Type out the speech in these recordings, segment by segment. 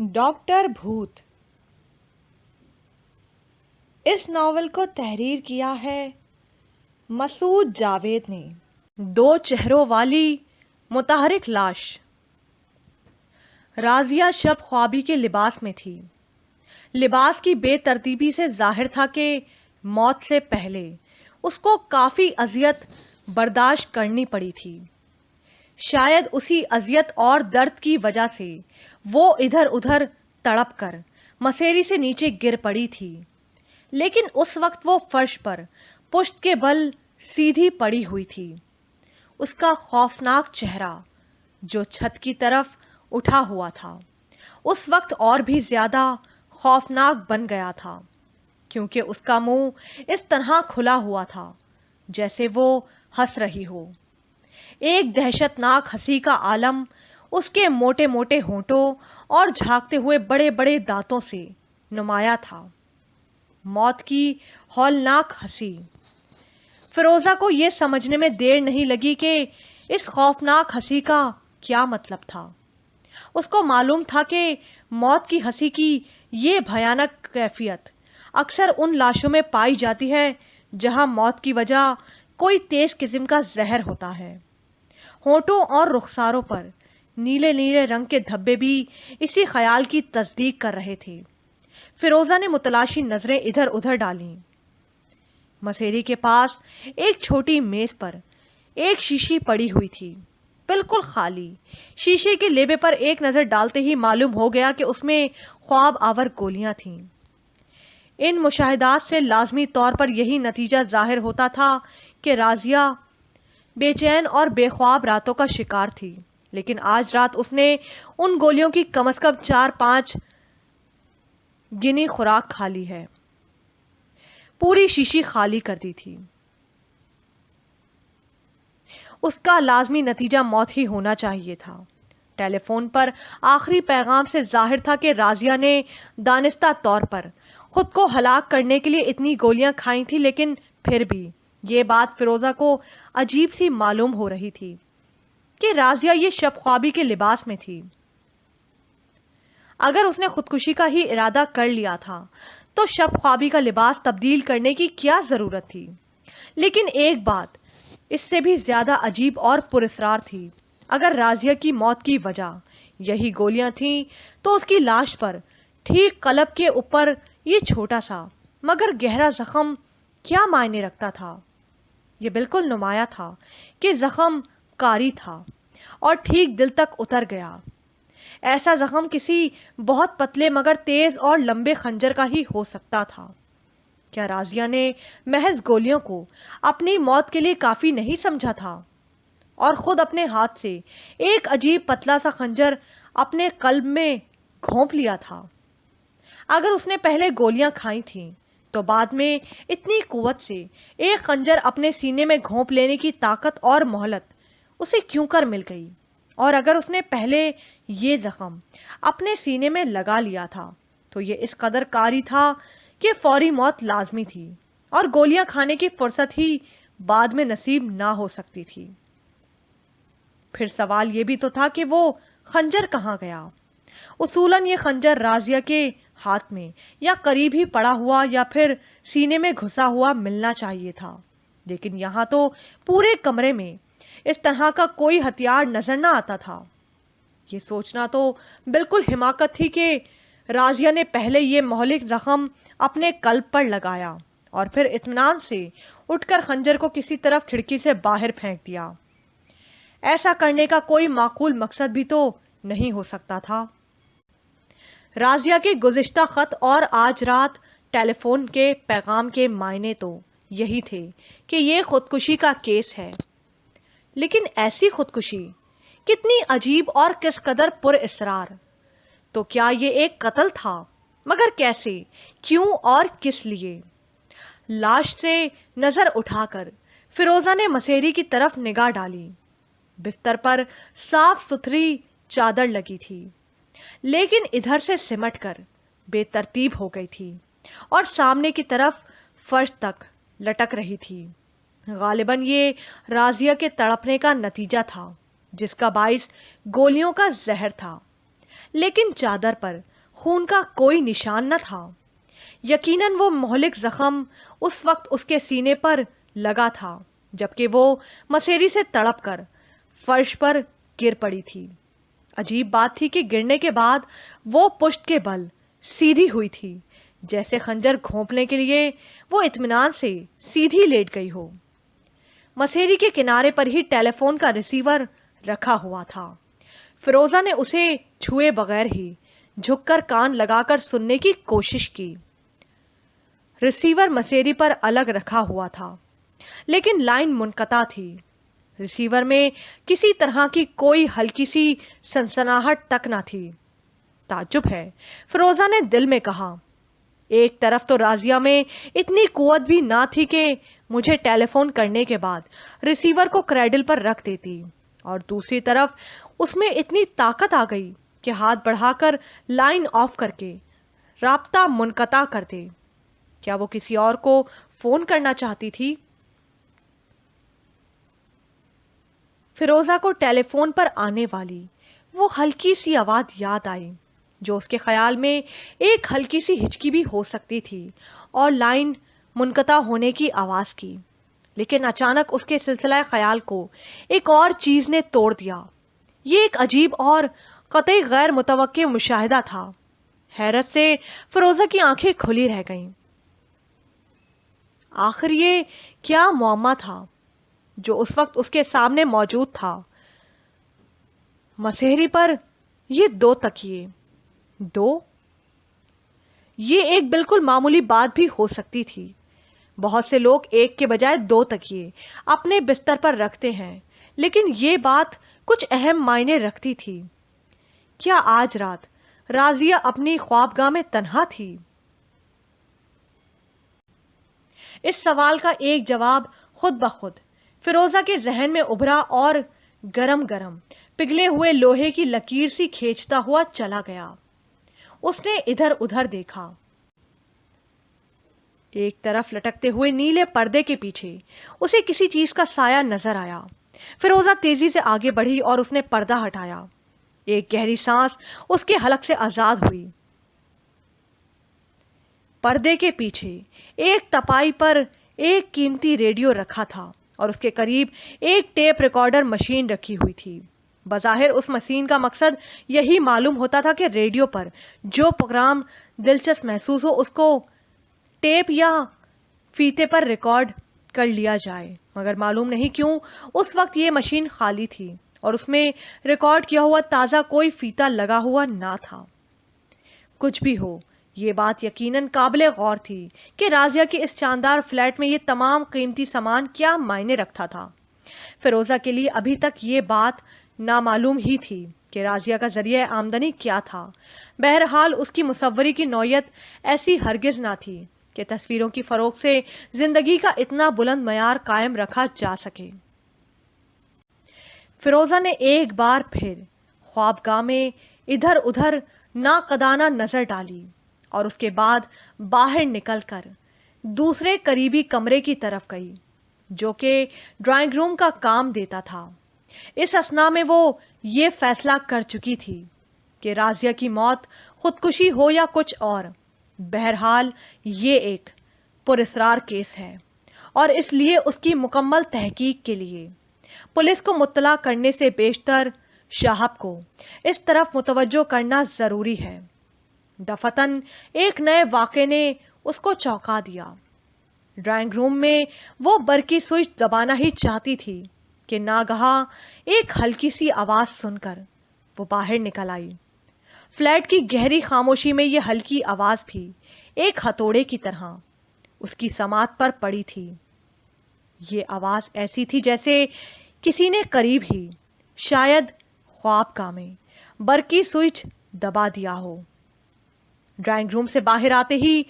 Doctor بھوت۔ اس novel کو تحریر کیا ہے مسعود جاوید نے۔ دو چہروں والی متحرک لاش۔ راضیہ شب خوابی کے لباس میں تھی۔ لباس کی بے ترتیبی سے ظاہر تھا کہ موت سے پہلے اس کو کافی اذیت برداشت کرنی پڑی تھی۔ شاید اسی اذیت اور درد کی وجہ سے وہ ادھر ادھر تڑپ کر مسیری سے نیچے گر پڑی تھی، لیکن اس وقت وہ فرش پر پشت کے بل سیدھی پڑی ہوئی تھی۔ اس کا خوفناک چہرہ جو چھت کی طرف اٹھا ہوا تھا اس وقت اور بھی زیادہ خوفناک بن گیا تھا، کیونکہ اس کا منہ اس طرح کھلا ہوا تھا جیسے وہ ہنس رہی ہو۔ ایک دہشت ناک ہنسی کا عالم اس کے موٹے موٹے ہونٹوں اور جھانکتے ہوئے بڑے بڑے دانتوں سے نمایاں تھا۔ موت کی ہولناک ہنسی۔ فیروزہ کو یہ سمجھنے میں دیر نہیں لگی کہ اس خوفناک ہنسی کا کیا مطلب تھا۔ اس کو معلوم تھا کہ موت کی ہنسی کی یہ بھیانک کیفیت اکثر ان لاشوں میں پائی جاتی ہے جہاں موت کی وجہ کوئی تیز قسم کا زہر ہوتا ہے۔ ہونٹوں اور رخساروں پر نیلے نیلے رنگ کے دھبے بھی اسی خیال کی تصدیق کر رہے تھے۔ فیروزہ نے متلاشی نظریں ادھر ادھر ڈالیں۔ مسیری کے پاس ایک چھوٹی میز پر ایک شیشی پڑی ہوئی تھی، بالکل خالی۔ شیشے کے لیبے پر ایک نظر ڈالتے ہی معلوم ہو گیا کہ اس میں خواب آور گولیاں تھیں۔ ان مشاہدات سے لازمی طور پر یہی نتیجہ ظاہر ہوتا تھا کہ راضیہ بے چین اور بے خواب راتوں کا شکار تھی، لیکن آج رات اس نے ان گولیوں کی کم از کم 4-5 گنی خوراک کھا لی ہے۔ پوری شیشی خالی کر دی تھی۔ اس کا لازمی نتیجہ موت ہی ہونا چاہیے تھا۔ ٹیلی فون پر آخری پیغام سے ظاہر تھا کہ راضیہ نے دانستہ طور پر خود کو ہلاک کرنے کے لیے اتنی گولیاں کھائی تھیں، لیکن پھر بھی یہ بات فیروزہ کو عجیب سی معلوم ہو رہی تھی کہ راضیہ یہ شب خوابی کے لباس میں تھی۔ اگر اس نے خودکشی کا ہی ارادہ کر لیا تھا تو شب خوابی کا لباس تبدیل کرنے کی کیا ضرورت تھی؟ لیکن ایک بات اس سے بھی زیادہ عجیب اور پراسرار تھی۔ اگر راضیہ کی موت کی وجہ یہی گولیاں تھیں تو اس کی لاش پر ٹھیک قلب کے اوپر یہ چھوٹا سا مگر گہرا زخم کیا معنی رکھتا تھا؟ یہ بالکل نمایاں تھا کہ زخم کاری تھا اور ٹھیک دل تک اتر گیا۔ ایسا زخم کسی بہت پتلے مگر تیز اور لمبے خنجر کا ہی ہو سکتا تھا۔ کیا راضیہ نے محض گولیوں کو اپنی موت کے لیے کافی نہیں سمجھا تھا اور خود اپنے ہاتھ سے ایک عجیب پتلا سا خنجر اپنے قلب میں گھونپ لیا تھا؟ اگر اس نے پہلے گولیاں کھائی تھیں تو بعد میں اتنی قوت سے ایک خنجر اپنے سینے میں گھونپ لینے کی طاقت اور مہلت اسے کیوں کر مل گئی؟ اور اگر اس نے پہلے یہ زخم اپنے سینے میں لگا لیا تھا تو یہ اس قدر کاری تھا کہ فوری موت لازمی تھی اور گولیاں کھانے کی فرصت ہی بعد میں نصیب نہ ہو سکتی تھی۔ پھر سوال یہ بھی تو تھا کہ وہ خنجر کہاں گیا؟ اصولاً یہ خنجر راضیہ کے ہاتھ میں یا قریب ہی پڑا ہوا یا پھر سینے میں گھسا ہوا ملنا چاہیے تھا، لیکن یہاں تو پورے کمرے میں اس طرح کا کوئی ہتھیار نظر نہ آتا تھا۔ یہ سوچنا تو بالکل حماقت تھی کہ راضیہ نے پہلے یہ مہلک زخم اپنے قلب پر لگایا اور پھر اطمینان سے اٹھ کر خنجر کو کسی طرف کھڑکی سے باہر پھینک دیا۔ ایسا کرنے کا کوئی معقول مقصد بھی تو نہیں ہو سکتا تھا۔ راضیہ کے گزشتہ خط اور آج رات ٹیلی فون کے پیغام کے معنی تو یہی تھے کہ یہ خودکشی کا کیس ہے، لیکن ایسی خودکشی کتنی عجیب اور کس قدر پر اسرار۔ تو کیا یہ ایک قتل تھا؟ مگر کیسے، کیوں اور کس لیے؟ لاش سے نظر اٹھا کر فیروزہ نے مسیری کی طرف نگاہ ڈالی۔ بستر پر صاف ستھری چادر لگی تھی، لیکن ادھر سے سمٹ کر بے ترتیب ہو گئی تھی اور سامنے کی طرف فرش تک لٹک رہی تھی۔ غالباً یہ راضیہ کے تڑپنے کا نتیجہ تھا جس کا باعث گولیوں کا زہر تھا، لیکن چادر پر خون کا کوئی نشان نہ تھا۔ یقیناً وہ مہلک زخم اس وقت اس کے سینے پر لگا تھا جبکہ وہ مسیری سے تڑپ کر فرش پر گر پڑی تھی۔ عجیب بات تھی کہ گرنے کے بعد وہ پشت کے بل سیدھی ہوئی تھی، جیسے خنجر گھونپنے کے لیے وہ اطمینان سے سیدھی لیٹ گئی ہو۔ مسیری کے کنارے پر ہی ٹیلی فون کا ریسیور رکھا ہوا تھا۔ فیروزہ نے اسے چھوئے بغیر ہی جھک کر کان لگا کر سننے کی کوشش کی۔ ریسیور مسیری پر الگ رکھا ہوا تھا لیکن لائن منقطع تھی۔ ریسیور میں کسی طرح کی کوئی ہلکی سی سنسناہٹ تک نہ تھی۔ تعجب ہے، فیروزہ نے دل میں کہا۔ ایک طرف تو راضیہ میں اتنی قوت بھی نہ تھی کہ مجھے ٹیلی فون کرنے کے بعد ریسیور کو کریڈل پر رکھ دیتی، اور دوسری طرف اس میں اتنی طاقت آ گئی کہ ہاتھ بڑھا کر لائن آف کر کے رابطہ منقطع کر دے۔ کیا وہ کسی اور کو فون کرنا چاہتی تھی؟ فیروزہ کو ٹیلی فون پر آنے والی وہ ہلکی سی آواز یاد آئی جو اس کے خیال میں ایک ہلکی سی ہچکی بھی ہو سکتی تھی اور لائن منقطع ہونے کی آواز کی، لیکن اچانک اس کے سلسلہ خیال کو ایک اور چیز نے توڑ دیا۔ یہ ایک عجیب اور قطعی غیر متوقع مشاہدہ تھا۔ حیرت سے فیروزہ کی آنکھیں کھلی رہ گئیں۔ آخر یہ کیا معمہ تھا جو اس وقت اس کے سامنے موجود تھا؟ مسیری پر یہ 2 تکیے، 2؟ یہ ایک بالکل معمولی بات بھی ہو سکتی تھی۔ بہت سے لوگ ایک کے بجائے 2 تکیے اپنے بستر پر رکھتے ہیں، لیکن یہ بات کچھ اہم معنی رکھتی تھی۔ کیا آج رات راضیہ اپنی خوابگاہ میں تنہا تھی؟ اس سوال کا ایک جواب خود بخود فیروزہ کے ذہن میں ابھرا اور گرم گرم پگھلے ہوئے لوہے کی لکیر سی کھینچتا ہوا چلا گیا۔ اس نے ادھر ادھر دیکھا۔ ایک طرف لٹکتے ہوئے نیلے پردے کے پیچھے اسے کسی چیز کا سایہ نظر آیا۔ فیروزہ تیزی سے آگے بڑھی اور اس نے پردہ ہٹایا۔ ایک گہری سانس اس کے حلق سے آزاد ہوئی۔ پردے کے پیچھے ایک تپائی پر ایک قیمتی ریڈیو رکھا تھا اور اس کے قریب ایک ٹیپ ریکارڈر مشین رکھی ہوئی تھی۔ بظاہر اس مشین کا مقصد یہی معلوم ہوتا تھا کہ ریڈیو پر جو پروگرام دلچسپ محسوس ہو اس کو ٹیپ یا فیتے پر ریکارڈ کر لیا جائے، مگر معلوم نہیں کیوں اس وقت یہ مشین خالی تھی اور اس میں ریکارڈ کیا ہوا تازہ کوئی فیتا لگا ہوا نہ تھا۔ کچھ بھی ہو، یہ بات یقیناً قابل غور تھی کہ راضیہ کے اس شاندار فلیٹ میں یہ تمام قیمتی سامان کیا معنی رکھتا تھا۔ فیروزہ کے لیے ابھی تک یہ بات نامعلوم ہی تھی کہ راضیہ کا ذریعہ آمدنی کیا تھا۔ بہرحال اس کی مصوری کی نوعیت ایسی ہرگز نہ تھی کہ تصویروں کی فروخت سے زندگی کا اتنا بلند معیار قائم رکھا جا سکے۔ فیروزہ نے ایک بار پھر خوابگاہ میں ادھر ادھر ناقدانہ نظر ڈالی اور اس کے بعد باہر نکل کر دوسرے قریبی کمرے کی طرف گئی جو کہ ڈرائنگ روم کا کام دیتا تھا۔ اس اثناء میں وہ یہ فیصلہ کر چکی تھی کہ راضیہ کی موت خودکشی ہو یا کچھ اور، بہرحال یہ ایک پراسرار کیس ہے اور اس لیے اس کی مکمل تحقیق کے لیے پولیس کو مطلع کرنے سے بیشتر شہاب کو اس طرف متوجہ کرنا ضروری ہے۔ دفتن ایک نئے واقعے نے اس کو چونکا دیا۔ ڈرائنگ روم میں وہ برقی سوئچ دبانا ہی چاہتی تھی کہ ناگہاں ایک ہلکی سی آواز سن کر وہ باہر نکل آئی۔ فلیٹ کی گہری خاموشی میں یہ ہلکی آواز بھی ایک ہتھوڑے کی طرح اس کی سماعت پر پڑی تھی۔ یہ آواز ایسی تھی جیسے کسی نے قریب ہی، شاید خوابگاہ میں، برقی سوئچ دبا دیا ہو۔ ڈرائنگ روم سے باہر آتے ہی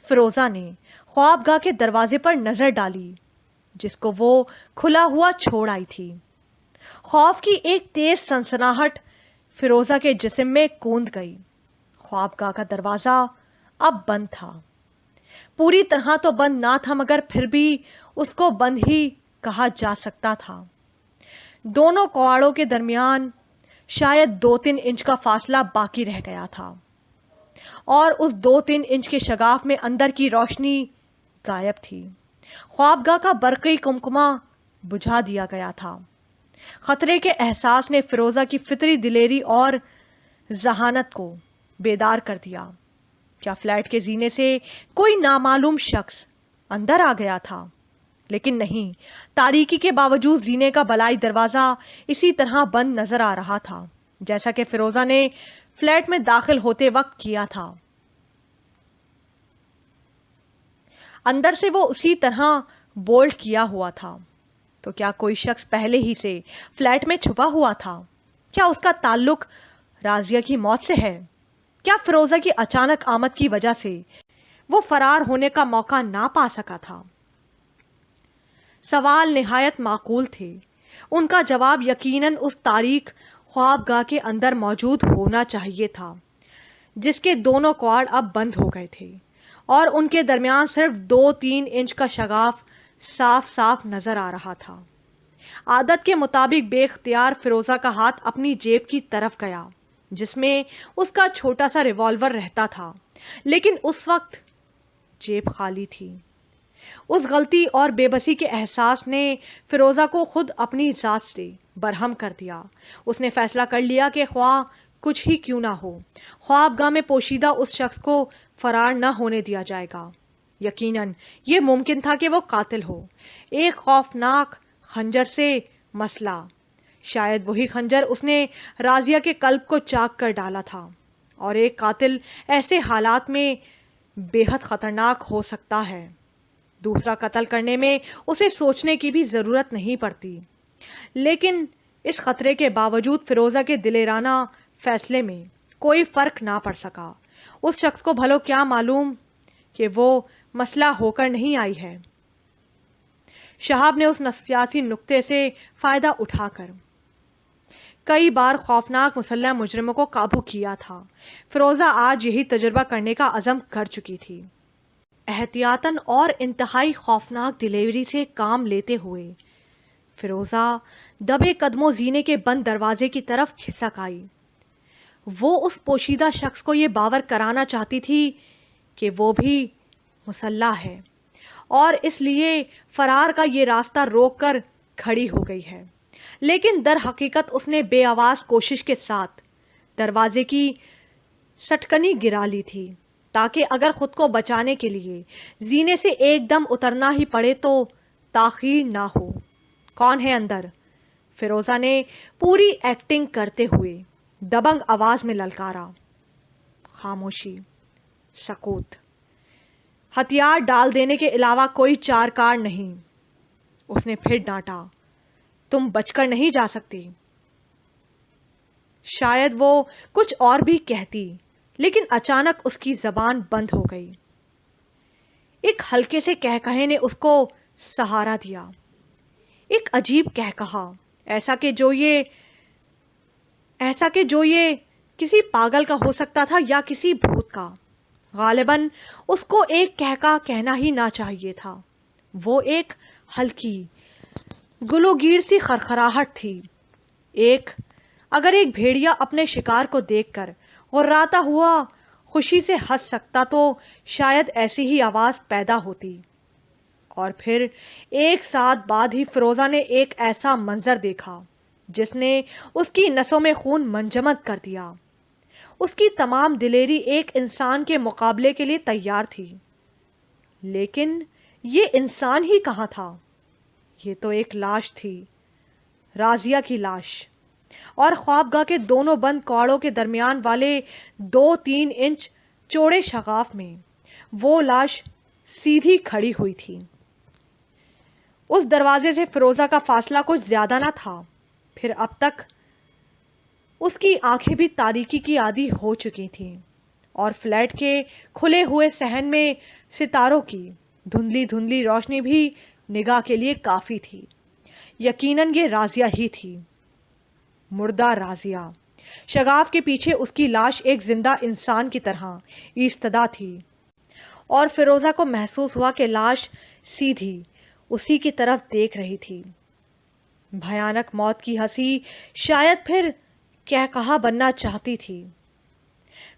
فیروزہ نے خوابگاہ کے دروازے پر نظر ڈالی جس کو وہ کھلا ہوا چھوڑ آئی تھی۔ خوف کی ایک تیز سنسناہٹ فیروزہ کے جسم میں کوند گئی۔ خوابگاہ کا دروازہ اب بند تھا، پوری طرح تو بند نہ تھا مگر پھر بھی اس کو بند ہی کہا جا سکتا تھا۔ دونوں کواڑوں کے درمیان شاید 2-3 انچ کا فاصلہ باقی رہ گیا تھا اور اس 2-3 انچ کے شگاف میں اندر کی روشنی غائب تھی۔ خوابگاہ کا برقی کمکمہ بجھا دیا گیا تھا۔ خطرے کے احساس نے فیروزہ کی فطری دلیری اور ذہانت کو بیدار کر دیا۔ کیا فلیٹ کے زینے سے کوئی نامعلوم شخص اندر آ گیا تھا؟ لیکن نہیں، تاریکی کے باوجود زینے کا بلائی دروازہ اسی طرح بند نظر آ رہا تھا جیسا کہ فیروزہ نے فلیٹ میں داخل ہوتے وقت کیا تھا۔ اندر سے وہ اسی طرح بولٹ کیا ہوا تھا۔ تو کیا کوئی شخص پہلے ہی سے فلیٹ میں چھپا ہوا تھا؟ کیا اس کا تعلق راضیہ کی موت سے ہے؟ کیا فیروزہ کی اچانک آمد کی وجہ سے وہ فرار ہونے کا موقع نہ پا سکا تھا؟ سوال نہایت معقول تھے۔ ان کا جواب یقیناً اس تاریک خوابگاہ کے اندر موجود ہونا چاہیے تھا جس کے دونوں کواڑ اب بند ہو گئے تھے اور ان کے درمیان صرف 2-3 انچ کا شگاف صاف صاف نظر آ رہا تھا۔ عادت کے مطابق بے اختیار فیروزہ کا ہاتھ اپنی جیب کی طرف گیا جس میں اس کا چھوٹا سا ریوالور رہتا تھا، لیکن اس وقت جیب خالی تھی۔ اس غلطی اور بے بسی کے احساس نے فیروزہ کو خود اپنی ذات سے برہم کر دیا۔ اس نے فیصلہ کر لیا کہ خواہ کچھ ہی کیوں نہ ہو، خوابگاہ میں پوشیدہ اس شخص کو فرار نہ ہونے دیا جائے گا۔ یقیناً یہ ممکن تھا کہ وہ قاتل ہو، ایک خوفناک خنجر سے مسلح۔ شاید وہی خنجر اس نے راضیہ کے قلب کو چاک کر ڈالا تھا، اور ایک قاتل ایسے حالات میں بے حد خطرناک ہو سکتا ہے۔ دوسرا قتل کرنے میں اسے سوچنے کی بھی ضرورت نہیں پڑتی، لیکن اس خطرے کے باوجود فیروزہ کے دلیرانہ فیصلے میں کوئی فرق نہ پڑ سکا۔ اس شخص کو بھلو کیا معلوم کہ وہ مسئلہ ہو کر نہیں آئی ہے۔ شہاب نے اس نفسیاتی نکتے سے فائدہ اٹھا کر کئی بار خوفناک مسلح مجرموں کو قابو کیا تھا۔ فیروزہ آج یہی تجربہ کرنے کا عزم کر چکی تھی۔ احتیاطاً اور انتہائی خوفناک دلیری سے کام لیتے ہوئے فیروزہ دبے قدموں زینے کے بند دروازے کی طرف کھسک آئی۔ وہ اس پوشیدہ شخص کو یہ باور کرانا چاہتی تھی کہ وہ بھی مسلح ہے اور اس لیے فرار کا یہ راستہ روک کر کھڑی ہو گئی ہے، لیکن در حقیقت اس نے بے آواز کوشش کے ساتھ دروازے کی سٹکنی گرا لی تھی تاکہ اگر خود کو بچانے کے لیے زینے سے ایک دم اترنا ہی پڑے تو تاخیر نہ ہو۔ کون ہے اندر؟ فیروزہ نے پوری ایکٹنگ کرتے ہوئے دبنگ آواز میں للکارا۔ خاموشی، سکوت، ہتھیار ڈال دینے کے علاوہ کوئی چار کار نہیں۔ اس نے پھر ڈانٹا، تم بچ کر نہیں جا سکتی۔ شاید وہ کچھ اور بھی کہتی، لیکن اچانک اس کی زبان بند ہو گئی۔ ایک ہلکے سے کہکہے نے اس کو سہارا دیا، ایک عجیب کہکہا، ایسا کہ جو یہ کسی پاگل کا ہو سکتا تھا یا کسی بھوت کا۔ غالباً اس کو ایک کہکہا کہنا ہی نہ چاہیے تھا، وہ ایک ہلکی گلوگیر سی خرخراہٹ تھی۔ اگر ایک بھیڑیا اپنے شکار کو دیکھ کر غراتا ہوا خوشی سے ہنس سکتا تو شاید ایسی ہی آواز پیدا ہوتی۔ اور پھر ایک ساتھ بعد ہی فیروزہ نے ایک ایسا منظر دیکھا جس نے اس کی نسوں میں خون منجمد کر دیا۔ اس کی تمام دلیری ایک انسان کے مقابلے کے لیے تیار تھی، لیکن یہ انسان ہی کہاں تھا؟ یہ تو ایک لاش تھی، راضیہ کی لاش، اور خوابگاہ کے دونوں بند کواڑوں کے درمیان والے 2-3 انچ چوڑے شگاف میں وہ لاش سیدھی کھڑی ہوئی تھی۔ اس دروازے سے فیروزہ کا فاصلہ کچھ زیادہ نہ تھا، پھر اب تک اس کی آنکھیں بھی تاریکی کی عادی ہو چکی تھیں، اور فلیٹ کے کھلے ہوئے صحن میں ستاروں کی دھندلی دھندلی روشنی بھی نگاہ کے لیے کافی تھی۔ یقیناً یہ راضیہ ہی تھی، مردہ راضیہ۔ شگاف کے پیچھے اس کی لاش ایک زندہ انسان کی طرح ایستادہ تھی، اور فیروزہ کو محسوس ہوا کہ لاش سیدھی اسی کی طرف دیکھ رہی تھی۔ بھیانک موت کی ہنسی شاید پھر کہکہا بننا چاہتی تھی۔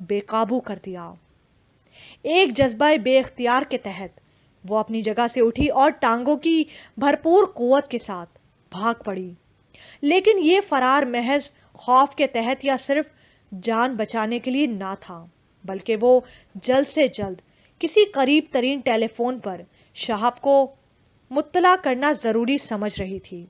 بے قابو کر دیا۔ ایک جذبہ بے اختیار کے تحت وہ اپنی جگہ سے اٹھی اور ٹانگوں کی بھرپور قوت کے ساتھ بھاگ پڑی، لیکن یہ فرار محض خوف کے تحت یا صرف جان بچانے کے لیے نہ تھا، بلکہ وہ جلد سے جلد کسی قریب ترین ٹیلی فون پر شہاب کو مطلع کرنا ضروری سمجھ رہی تھی۔